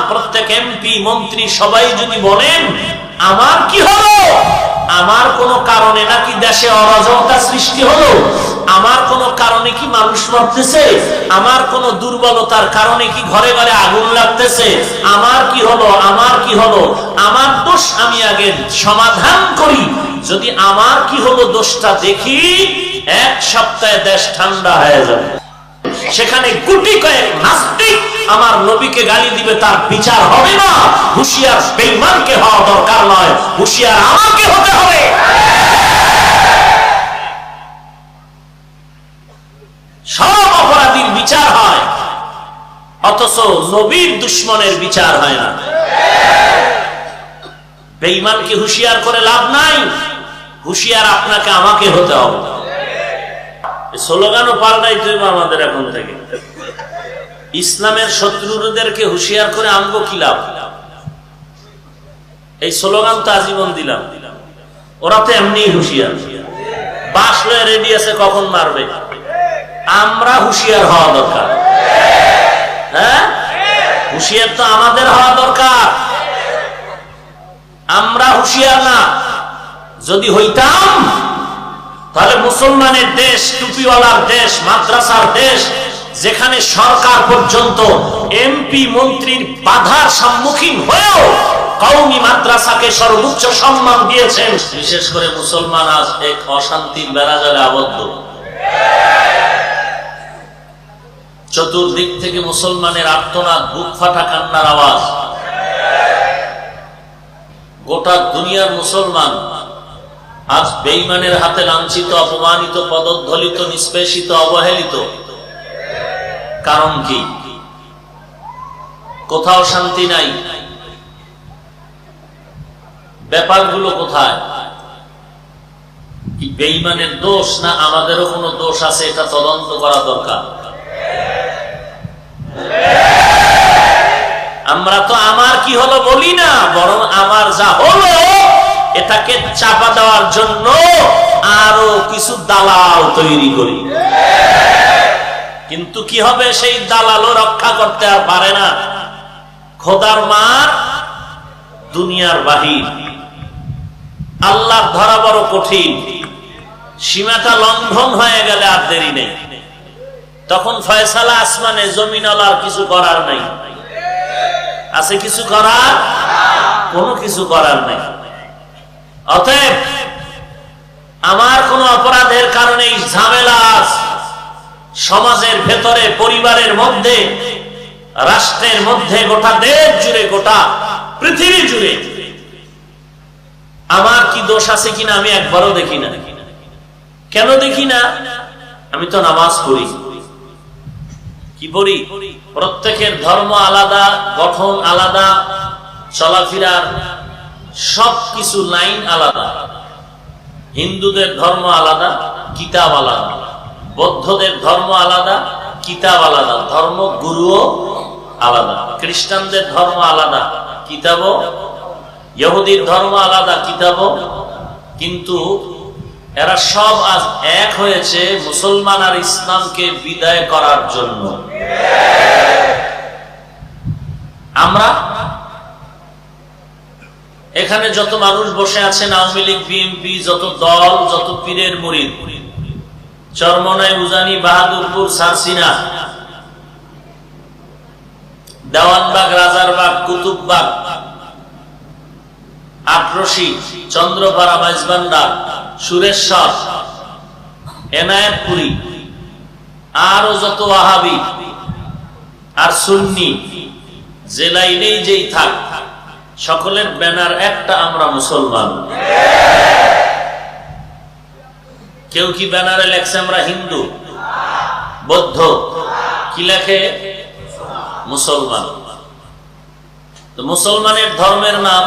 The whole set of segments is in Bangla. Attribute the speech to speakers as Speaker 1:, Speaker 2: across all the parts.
Speaker 1: প্রত্যেক এমপি মন্ত্রী সবাই যদি বলেন আমার কি হলো, আমার কোন কারণে নাকি দেশে অরাজকতা সৃষ্টি হলো, আমার কোন কারণে কি মানুষ মরতেছে, আমার কোন দুর্বলতার কারণে কি ঘরে ঘরে আগুন লাগতেছে, আমার কি হলো, আমার কি হলো, আমার দোষ আমি আগে সমাধান করি। যদি আমার কি হলো দোষটা দেখি, এক সপ্তাহে দেশ ঠান্ডা হয়ে যাবে। সেখানে গুটি কয়েক নাস্তিক আমার নবীকে গালি দিবে, তার বিচার হবে না। হুঁশিয়ার বেঈমানকে হওয়া দরকার নয়, হুঁশিয়ার আমাকে হতে হবে। সব অপরাধীর বিচার হয়, অথচ নবীর দুশ্মনের বিচার হয় না। বেঈমানকে হুঁশিয়ার করে লাভ নাই, হুঁশিয়ার আপনাকে আমাকে হতে হবে। স্লোগানও পাল্টাইতে হবে আমাদের এখন থেকে। ইসলামের শত্রুদেরকে হুঁশিয়ার করে আনবো কি লাভ? এই স্লোগান তো আজীবন দিলাম, ওরা তো এমনি হুঁশিয়ার, বাস লয়ে রেডি আছে কখন মারবে। আমরা হুঁশিয়ার হওয়া দরকার। হ্যাঁ, হুঁশিয়ার তো আমাদের হওয়া দরকার। আমরা হুঁশিয়ার না, যদি হইতাম তাহলে মুসলমানের দেশ, টুপিওয়ালার দেশ, মাদ্রাসার দেশ, যেখানে সরকার পর্যন্ত এমপি মন্ত্রীর বাধার সম্মুখীন হয়েও কওমি মাদ্রাসাকে সর্বোচ্চ সম্মান দিয়েছেন। বিশেষ করে মুসলমান আজ এক অশান্তির বেড়াজালে আবদ্ধ। চতুর্দিক থেকে মুসলমানের আর্তনাদ, বুক ফাটা কান্নার আওয়াজ। গোটা দুনিয়ার মুসলমান আজ বেঈমানের হাতে লাঞ্ছিত, অপমানিত, পদদলিত, নিষ্পেষিত, অবহেলিত। কারণ কি? কোথাও শান্তি নাই। ব্যাপারগুলো কোথায়? কি বেঈমানের দোষ না আমাদেরও কোনো দোষ আছে? এটা তদন্ত করা দরকার। আমরা তো আমার কি হলো বলি না, বরং আমার যা হলো এটাকে চাপা দেওয়ার জন্য আরো কিছু দালাল তৈরি করি। কিন্তু কি হবে, সেই দালালও রক্ষা করতে আর পারে না। খোদার মার দুনিয়ার বাহির, আল্লাহর ধরা বড় কঠিন। সীমাটা লঙ্ঘন হয়ে গেলে আর দেরি নেই, তখন ফয়সালা আসমানে, জমিনওয়ালার কিছু করার নাই। আছে কিছু করার? কোনো কিছু করার নাই। অতএব আমার কোন অপরাধের কারণে ঝামেলা সমাজের ভেতরে, পরিবারের মধ্যে, রাষ্ট্রের মধ্যে, গোটা দেশ জুড়ে, গোটা পৃথিবী জুড়ে আমার কি দোষ আছে কিনা আমি একবারও দেখি না। কেন দেখি না? আমি তো নামাজ পড়ি। কি পড়ি? প্রত্যেকের ধর্ম আলাদা, গঠন আলাদা, চলাফেরার সবকিছু লাইন আলাদা। হিন্দুদের ধর্ম আলাদা, কিতাব আলাদা। বৌদ্ধদের ধর্ম আলাদা, কিতাব আলাদা, ধর্ম গুরুও আলাদা। খ্রিস্টানদের ধর্ম আলাদা, কিতাবও। ইহুদির ধর্ম আলাদা, কিতাবও। কিন্তু এরা সব আজ এক হয়েছে মুসলমান আর ইসলামকে বিদায় করার জন্য। আমরা এখানে যত মানুষ বসে আছেন, আওয়ামী লীগ, বিএনপি, যত দল, যত পীরের মুরিদ, চরমনাই, উজানি, বাহাদুরপুর, সারসিনা, দেওয়ানবাগ, রাজারবাগ, কুতুববাগ, আটরশি, চন্দ্রপাড়া, মাইজবান্ডা, সুরেশ্বর, এনায়েতপুরি, আরো যত ওয়াহাবি আর সুন্নি, যে লাইনেই যেই থাক, সকলের ব্যানার একটা, আমরা মুসলমান। কেউ কি ব্যানারে লেখছে আমরা হিন্দু, বৌদ্ধ? কি লেখে? মুসলমান। তো মুসলমানের ধর্মের নাম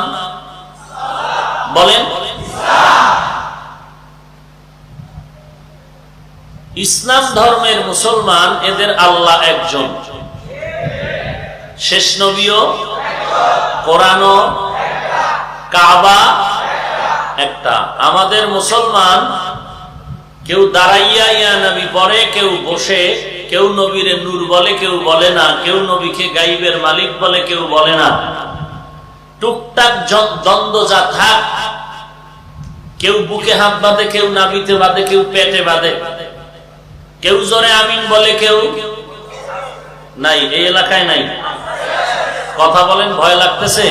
Speaker 1: বলেন? ইসলাম ধর্মের মুসলমান, এদের আল্লাহ একজন, শেষ নবীও, কোরআনও, কাবা একটা। আমাদের মুসলমান কেউ দাঁড়াইয়া ইয়া নবী পড়ে, কেউ বসে কেউ নবীরে নূর বলে, কেউ বলে না, কেউ নবীকে গাইবের মালিক বলে, কেউ বলে না। টুকটাক দ্বন্দ্ব যা থাক, কেউ বুকে হাত বাঁধে, কেউ নাভিতে বাঁধে, কেউ পেটে বাঁধে, কেউ জোরে আমিন বলে, কেউ নাই। এই এলাকায় নাই? কথা বলেন, ভয় লাগতেছে?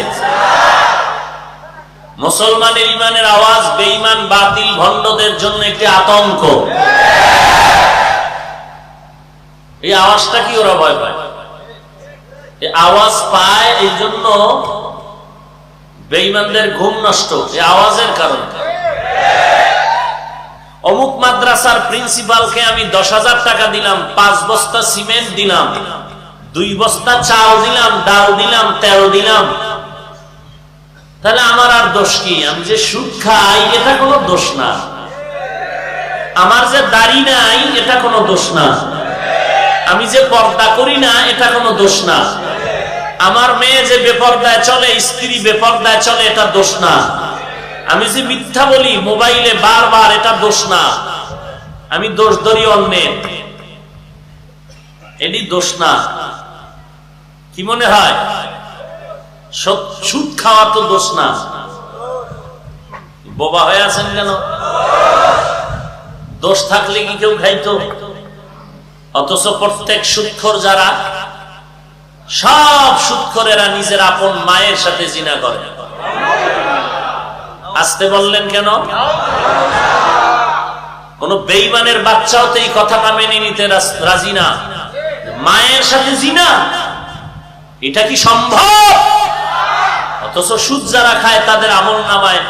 Speaker 1: মুসলমানের ইমানের আওয়াজ বেঈমান বাতিল ভণ্ডদের জন্য একটি আতঙ্ক। এই আওয়াজটা কি ওরা ভয় পায়? এই আওয়াজ পায় এই জন্য বেঈমানদের ঘুম নষ্ট, এই আওয়াজের কারণে। অমুক মাদ্রাসার প্রিন্সিপালকে আমি 10,000 টাকা দিলাম, 5 বস্তা সিমেন্ট দিলাম, 2 বস্তা চাল দিলাম, ডাল দিলাম, তেল দিলাম, তাহলে আমার আর দোষ কি? আমি যে সুদ খাই এটা কোনো দোষ না, আমার যে দাড়ি নাই এটা কোনো দোষ না, আমি যে পর্দা করি না এটা কোনো দোষ না, আমার মেয়ে যে বেপর্দায় চলে, স্ত্রী বেপর্দায় চলে, এটা দোষ না, আমি যে মিথ্যা বলি মোবাইলে বারবার, এটা দোষ না, আমি দোষ ধরি অন্যের, এটি দোষ না। কি মনে হয়? সুদ খাওয়া তো দোষ না। বোবা হয়ে আছেন কেন? দোষ থাকলে কি কেউ খাইতো? অথচ প্রত্যেক সুদখোর যারা, সব সুদখোরেরা নিজের আপন মায়ের সাথে জিনা করে। আসতে বললেন কেন? কোন বেঈমানের বাচ্চাও তো এই কথাটা মেনে নিতে রাজি না। মায়ের সাথে জিনা, এটা কি সম্ভব? অথচ সুদ যারা খায় তাদের আমলনামায়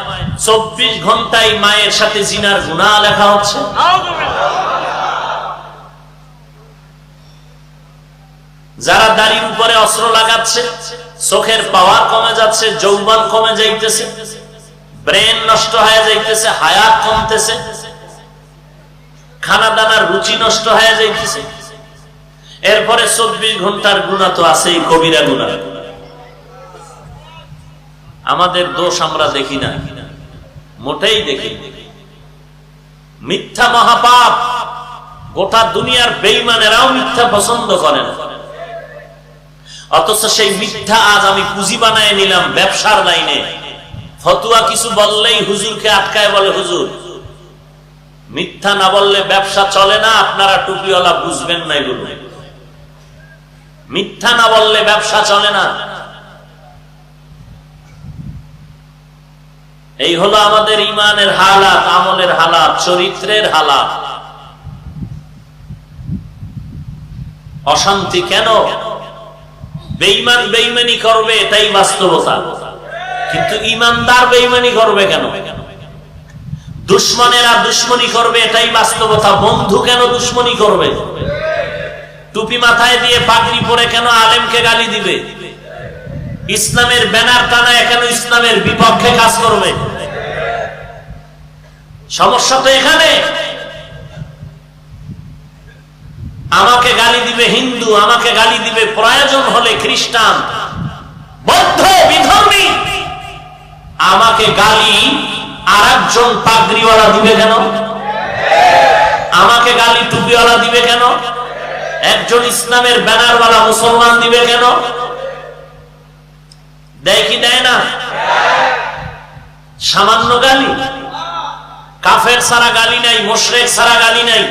Speaker 1: 24 ঘন্টায় মায়ের সাথে জিনার গুনাহ লেখা হচ্ছে। যারা দাড়ির উপরে অস্ত্র লাগাচ্ছে, চোখের পাওয়ার কমে যাচ্ছে, যৌবন কমে যাইতেছে, ব্রেন নষ্ট হয়ে যাইতেছে, হায়াত কমতেছে, খানা দানার রুচি নষ্ট হয়ে যাইতেছে, এরপরে 24 ঘন্টার গুনাহ তো আছেই, কবিরা গুনাহ। আমাদের দোষ আমরা দেখি না, মোটেই দেখি। মিথ্যা মহাপাপ, গোটা দুনিয়ার বেঈমানেরাও মিথ্যা পছন্দ করেন, অথচ সেই মিথ্যা আজ আমি পুঁজি বানায় নিলাম ব্যবসার লাইনে। ফতুয়া কিছু বললেই হুজুরকে আটকায় বলে, হুজুর মিথ্যা না বললে ব্যবসা চলে না, আপনারা টুপিওয়ালা বুঝবেন না, এগুলো মিথ্যা না বললে ব্যবসা চলে না। এই হলো আমাদের ইমানের হালাত, আমলের হালাত, চরিত্রের হালাত। অশান্তি কেন? বেঈমান বেঈমানি করবে, এটাই বাস্তবতা, কিন্তু ইমানদার বেঈমানি করবে কেন? দুশমনেরা দুশ্মনী করবে, এটাই বাস্তবতা। বন্ধু কেন দুশ্মনী করবে? টুপি মাথায় দিয়ে পাগড়ি পরে কেন আলেমকে গালি দিবে? ইসলামের ব্যানার টানায় কেন ইসলামের বিপক্ষে কাজ করবে? সমস্যা তো এখানে। আমাকে গালি দিবে হিন্দু, আমাকে গালি দিবে প্রয়োজন হলে খ্রিস্টান, বৌদ্ধ, বিধর্মী, আমাকে গালি আর একজন পাগড়িওয়ালা দিবে কেন? আমাকে গালি টুপিওয়ালা দিবে কেন? একজন ইসলামের ব্যানারওয়ালা মুসলমান দিবে কেন? দেয় কি দেয় না? সামান্য গালি। কাফের ছাড়া গালি নাই, মুশরিক ছাড়া গালি নাই।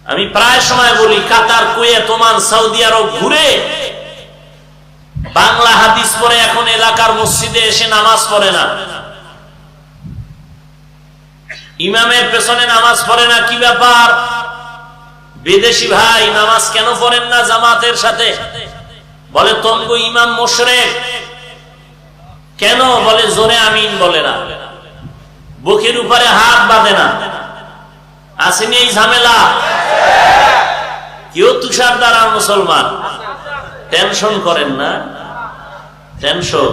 Speaker 1: আমি প্রায় সময় বলি, কাতার, কুয়েত, ওমান, সৌদি আরব ঘুরে বাংলা হাদিস পড়ে এখন এলাকার মসজিদে এসে নামাজ পড়ে না, ইমামের পেছনে নামাজ পড়ে না। কি ব্যাপার? বিদেশি ভাই নামাজ কেন পড়েন না জামাতের সাথে? বলে তঙ্গ ইমাম মুশরিক। কেন? বলে জোরে আমিন বলে না, বুকের উপরে হাত বাঁধে না। আসেনি এই ঝামেলা? কেউ তুষারদার আর মুসলমান। টেনশন করেন না, টেনশন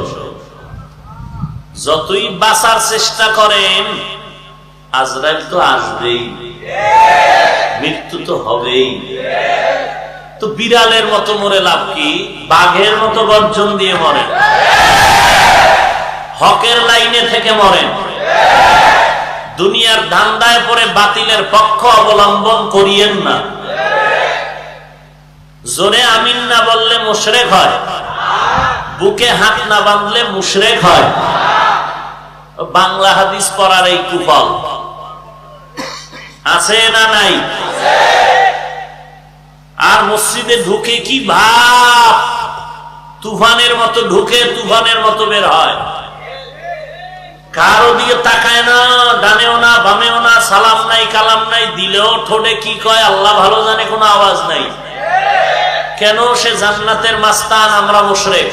Speaker 1: যতই বাঁচার চেষ্টা করেন, আজরাইল তো আসবেই, মৃত্যু তো হবেই। তো বিড়ালের মতো মরে লাভ কি? বাঘের মতো গর্জন দিয়ে মরেন, হকের লাইনে থেকে মরেন। দুনিয়ার ধান্দায় পড়ে বাতিলের পক্ষ অবলম্বন করিয়েন না। জোরে আমিন না বললে মুশরিক হয়, বুকে হাত না বাঁধলে মুশরিক হয়। বাংলা হাদিস পড়ার এই কুফল আছে না নাই? আর মসজিদে ঢুকে কি ভাব, তুফানের মতো ঢুকে তুফানের মতো বের হয়, কারো দিকে তাকায় না, ডানেও না বামেও না, সালাম নাই কালাম নাই, দিলেও ঠোঁটে কি কয় আল্লাহ ভালো জানে, কোনো আওয়াজ নাই। কেন? সে জান্নাতের মাস্তান, আমরা মুশরিক।